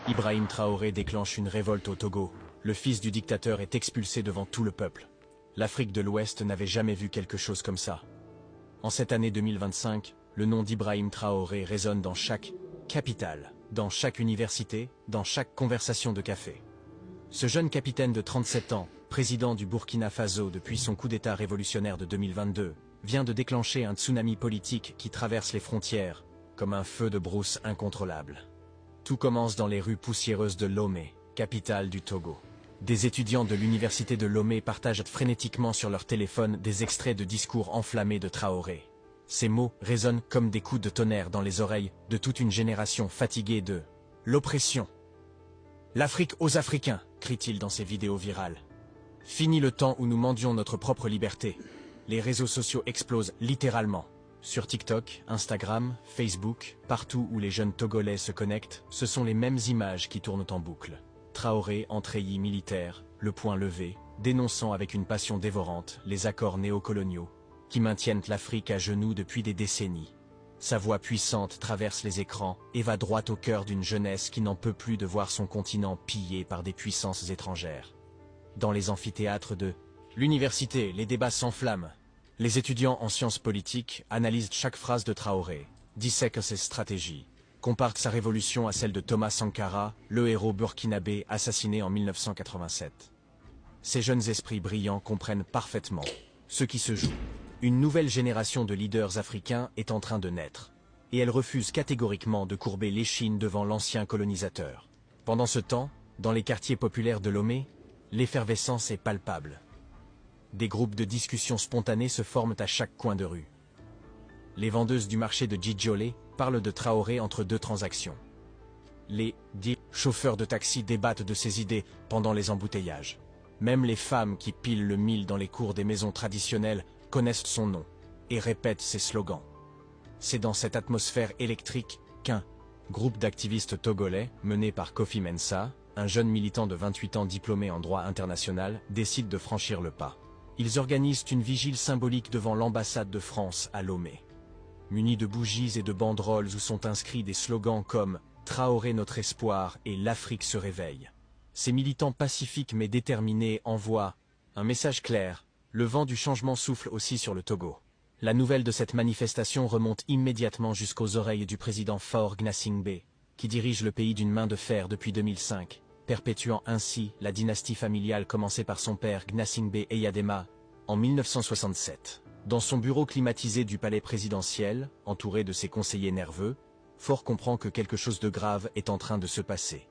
Ibrahim Traoré déclenche une révolte au Togo. Le fils du dictateur est expulsé devant tout le peuple. L'Afrique de l'Ouest n'avait jamais vu quelque chose comme ça. En cette année 2025, le nom d'Ibrahim Traoré résonne dans chaque capitale, dans chaque université, dans chaque conversation de café. Ce jeune capitaine de 37 ans, président du Burkina Faso depuis son coup d'État révolutionnaire de 2022, vient de déclencher un tsunami politique qui traverse les frontières, comme un feu de brousse incontrôlable. Tout commence dans les rues poussiéreuses de Lomé, capitale du Togo. Des étudiants de l'université de Lomé partagent frénétiquement sur leur téléphone des extraits de discours enflammés de Traoré. Ces mots résonnent comme des coups de tonnerre dans les oreilles de toute une génération fatiguée de l'oppression. L'Afrique aux Africains, crie-t-il dans ses vidéos virales. Fini le temps où nous mendions notre propre liberté. Les réseaux sociaux explosent littéralement. Sur TikTok, Instagram, Facebook, partout où les jeunes Togolais se connectent, ce sont les mêmes images qui tournent en boucle. Traoré en treillis militaire, le poing levé, dénonçant avec une passion dévorante les accords néocoloniaux, qui maintiennent l'Afrique à genoux depuis des décennies. Sa voix puissante traverse les écrans et va droit au cœur d'une jeunesse qui n'en peut plus de voir son continent pillé par des puissances étrangères. Dans les amphithéâtres de l'université, les débats s'enflamment. Les étudiants en sciences politiques analysent chaque phrase de Traoré, dissèquent ses stratégies, comparent sa révolution à celle de Thomas Sankara, le héros burkinabé assassiné en 1987. Ces jeunes esprits brillants comprennent parfaitement ce qui se joue. Une nouvelle génération de leaders africains est en train de naître, et elle refuse catégoriquement de courber l'échine devant l'ancien colonisateur. Pendant ce temps, dans les quartiers populaires de Lomé, l'effervescence est palpable. Des groupes de discussion spontanés se forment à chaque coin de rue. Les vendeuses du marché de Djidjolé parlent de Traoré entre deux transactions. Les chauffeurs de taxi débattent de ses idées pendant les embouteillages. Même les femmes qui pilent le mil dans les cours des maisons traditionnelles connaissent son nom et répètent ses slogans. C'est dans cette atmosphère électrique qu'un groupe d'activistes togolais, mené par Kofi Mensa, un jeune militant de 28 ans diplômé en droit international, décide de franchir le pas. Ils organisent une vigile symbolique devant l'ambassade de France à Lomé. Munis de bougies et de banderoles où sont inscrits des slogans comme « Traoré notre espoir » et « L'Afrique se réveille ». Ces militants pacifiques mais déterminés envoient un message clair. Le vent du changement souffle aussi sur le Togo. La nouvelle de cette manifestation remonte immédiatement jusqu'aux oreilles du président Faure Gnassingbé, qui dirige le pays d'une main de fer depuis 2005, perpétuant ainsi la dynastie familiale commencée par son père Gnassingbé Eyadema en 1967. Dans son bureau climatisé du palais présidentiel, entouré de ses conseillers nerveux, Faure comprend que quelque chose de grave est en train de se passer.